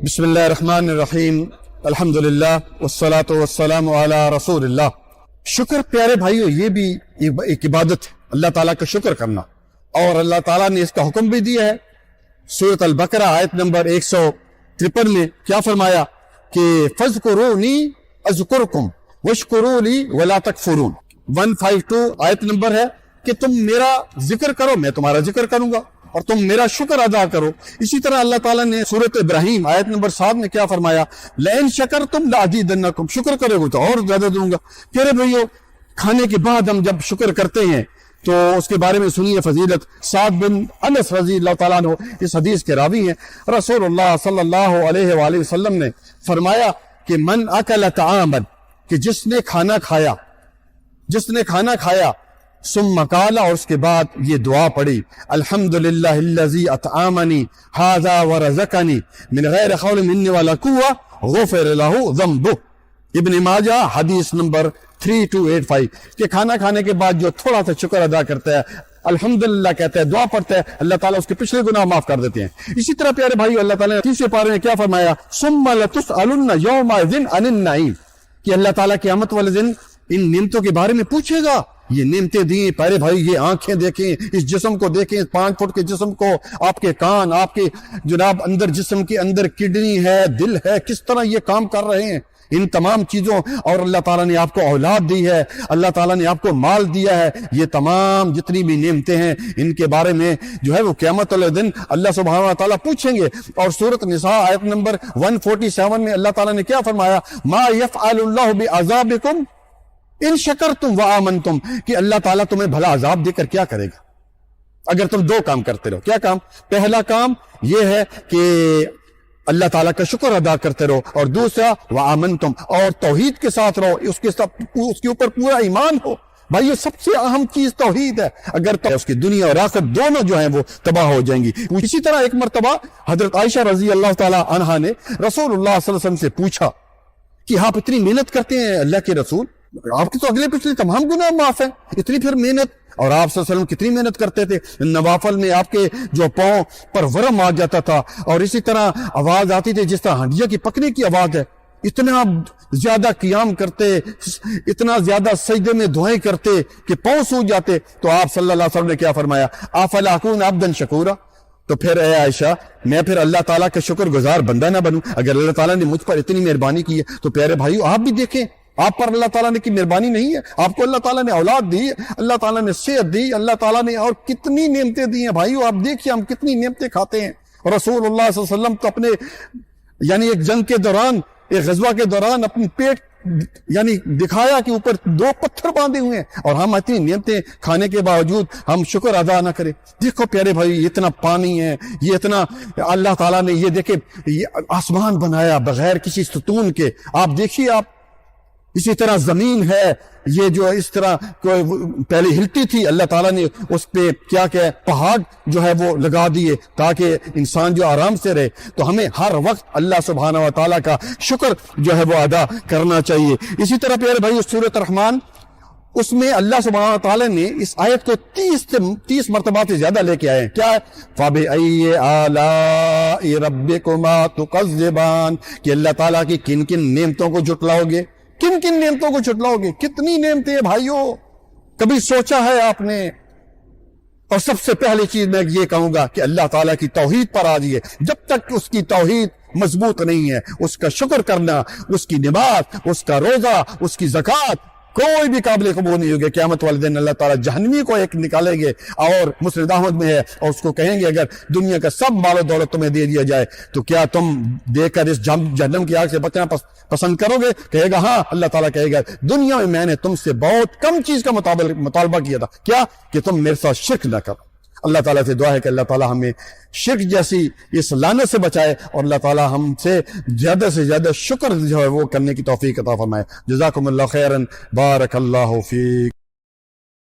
بسم اللہ الرحمن الرحیم الحمدللہ والصلاة والسلام علی رسول اللہ۔ شکر پیارے بھائیو یہ بھی ایک عبادت ہے، اللہ تعالیٰ کا شکر کرنا، اور اللہ تعالیٰ نے اس کا حکم بھی دیا ہے۔ سورۃ البقرہ آیت نمبر 153 میں کیا فرمایا کہ فَاذْكُرُونِي أَذْكُرْكُمْ وَاشْكُرُوا لِي وَلَا تَكْفُرُونَ۔ 152 آیت نمبر ہے کہ تم میرا ذکر کرو میں تمہارا ذکر کروں گا اور تم میرا شکر ادا کرو۔ اسی طرح اللہ تعالیٰ نے سورۃ ابراہیم آیت نمبر 7 میں کیا فرمایا، لَإِن شَكَرْتُمْ لَأَزِيدَنَّكُمْ، شکر کرے گا تو اور زیادہ دوں گا۔ پیارے بھائیو کھانے کے بعد ہم جب شکر کرتے ہیں تو اس کے بارے میں سنیے فضیلت۔ سعد بن انس رضی اللہ تعالیٰ عنہ اس حدیث کے راوی ہیں، رسول اللہ صلی اللہ علیہ وآلہ وسلم نے فرمایا کہ من اکل طعاما، کہ جس نے کھانا کھایا ثم قال، اور اس کے بعد یہ دعا پڑھی، الحمدللہ الذی اطعمنی ھذا ورزقنی من غیر حول منی ولا قوة غفر لہ ذنبہ۔ ابن ماجہ حدیث نمبر 3285، کہ کھانا کھانے کے بعد جو تھوڑا سا شکر ادا کرتا ہے، الحمدللہ کہتا ہے، دعا پڑھتا ہے، اللہ تعالیٰ اس کے پچھلے گناہ معاف کر دیتے ہیں۔ اسی طرح پیارے بھائی اللہ تعالیٰ نے تیسرے پارے میں کیا فرمایا، ثم لتسألن یومئذ عن النعیم، کہ اللہ تعالیٰ قیامت والے دن ان نعمتوں کے بارے میں پوچھے گا۔ یہ نعمتیں دی پیارے بھائی، یہ آنکھیں دیکھیں، اس جسم کو دیکھیں، 5 فٹ کے جسم کو، آپ کے کان، آپ کے جناب اندر جسم کے اندر کڈنی ہے، دل ہے، کس طرح یہ کام کر رہے ہیں ان تمام چیزوں، اور اللہ تعالیٰ نے آپ کو اولاد دی ہے، اللہ تعالیٰ نے آپ کو مال دیا ہے، یہ تمام جتنی بھی نعمتیں ہیں ان کے بارے میں جو ہے وہ قیامت والے دن اللہ سبحانہ و تعالیٰ پوچھیں گے۔ اور سورۃ نساء آیت نمبر 147 میں اللہ تعالیٰ نے کیا فرمایا، ما یفعل اللہ بعذابکم ان شکرتم وآمنتم، کہ اللہ تعالیٰ تمہیں بھلا عذاب دے کر کیا کرے گا اگر تم 2 کام کرتے رہو۔ کیا کام؟ پہلا کام یہ ہے کہ اللہ تعالیٰ کا شکر ادا کرتے رہو، اور دوسرا وآمنتم، اور توحید کے ساتھ رہو، اس کے اوپر پورا ایمان ہو۔ بھائی یہ سب سے اہم چیز توحید ہے، اگر تو اس کی دنیا اور آخرت دونوں جو ہیں وہ تباہ ہو جائیں گی۔ اسی طرح ایک مرتبہ حضرت عائشہ رضی اللہ تعالی عنہا نے رسول اللہ صلی اللہ علیہ وسلم سے پوچھا کہ آپ اتنی محنت کرتے ہیں اللہ کے رسول، آپ کے تو اگلے پچھلے تمام گناہ معاف ہیں، اتنی پھر محنت، اور آپ صلی اللہ علیہ وسلم کتنی محنت کرتے تھے، نوافل میں آپ کے جو پاؤں پر ورم آ جاتا تھا، اور اسی طرح آواز آتی تھی جس طرح ہنڈیا کی پکنے کی آواز ہے، اتنا زیادہ قیام کرتے، اتنا زیادہ سجدے میں دعائیں کرتے کہ پاؤں سوج جاتے، تو آپ صلی اللہ علیہ وسلم نے کیا فرمایا، افلا اکون عبدا شکورا، تو پھر اے عائشہ میں پھر اللہ تعالیٰ کا شکر گزار بندہ نہ بنوں؟ اگر اللہ تعالیٰ نے مجھ پر اتنی مہربانی کی ہے تو پیارے بھائیو آپ بھی دیکھیں، آپ پر اللہ تعالیٰ نے کی مہربانی نہیں ہے؟ آپ کو اللہ تعالیٰ نے اولاد دی، اللہ تعالیٰ نے صحت دی، اللہ تعالیٰ نے اور کتنی نعمتیں دی ہیں بھائیو، آپ دیکھیے ہم کتنی نعمتیں کھاتے ہیں۔ اور رسول اللہ صلی اللہ علیہ وسلم تو اپنے یعنی ایک جنگ کے دوران، ایک غزوہ کے دوران اپنی پیٹ یعنی دکھایا کہ اوپر 2 پتھر باندھے ہوئے ہیں، اور ہم اتنی نعمتیں کھانے کے باوجود ہم شکر ادا نہ کریں۔ دیکھو پیارے بھائی یہ اتنا پانی ہے، یہ اتنا اللہ تعالیٰ نے، یہ دیکھیں یہ آسمان بنایا بغیر کسی ستون کے، آپ دیکھیے آپ، اسی طرح زمین ہے، یہ جو اس طرح پہلے ہلتی تھی، اللہ تعالیٰ نے اس پہ کیا کہ پہاڑ جو ہے وہ لگا دیے تاکہ انسان جو آرام سے رہے۔ تو ہمیں ہر وقت اللہ سبحانہ و تعالیٰ کا شکر جو ہے وہ ادا کرنا چاہیے۔ اسی طرح پیارے بھائی سورۃ الرحمن، اس میں اللہ سبحانہ و تعالیٰ نے اس آیت کو 30 مرتبہ سے زیادہ لے کے آئے ہیں۔ کیا ہے؟ فَبِأَيِّ آلَاءِ رَبِّكُمَا تُكَذِّبَانِ، کہ اللہ تعالیٰ کی کن کن نعمتوں کو جھٹلاؤ گے، کن کن نعمتوں کو جھٹلاؤ گے؟ کتنی نعمتیں ہیں بھائیو، کبھی سوچا ہے آپ نے؟ اور سب سے پہلی چیز میں یہ کہوں گا کہ اللہ تعالیٰ کی توحید پر آ جائیے۔ جب تک اس کی توحید مضبوط نہیں ہے، اس کا شکر کرنا، اس کی نماز، اس کا روزہ، اس کی زکوٰۃ کوئی بھی قابل قبول نہیں ہوگی۔ قیامت والے دن اللہ تعالیٰ جہنمی کو ایک نکالیں گے، اور مسند احمد میں ہے، اور اس کو کہیں گے اگر دنیا کا سب مال و دولت تمہیں دے دیا جائے تو کیا تم دے کر اس جہنم کی آگ سے بچنا پسند کرو گے؟ کہے گا ہاں۔ اللہ تعالیٰ کہے گا دنیا میں نے تم سے بہت کم چیز کا مطالبہ کیا تھا، کیا کہ تم میرے ساتھ شرک نہ کرو۔ اللہ تعالیٰ سے دعا ہے کہ اللہ تعالیٰ ہمیں شرک جیسی اس لعنت سے بچائے، اور اللہ تعالیٰ ہم سے زیادہ شکر جو ہے وہ کرنے کی توفیق عطا فرمائے۔ جزاکم اللہ خیرا، بارک اللہ فیک۔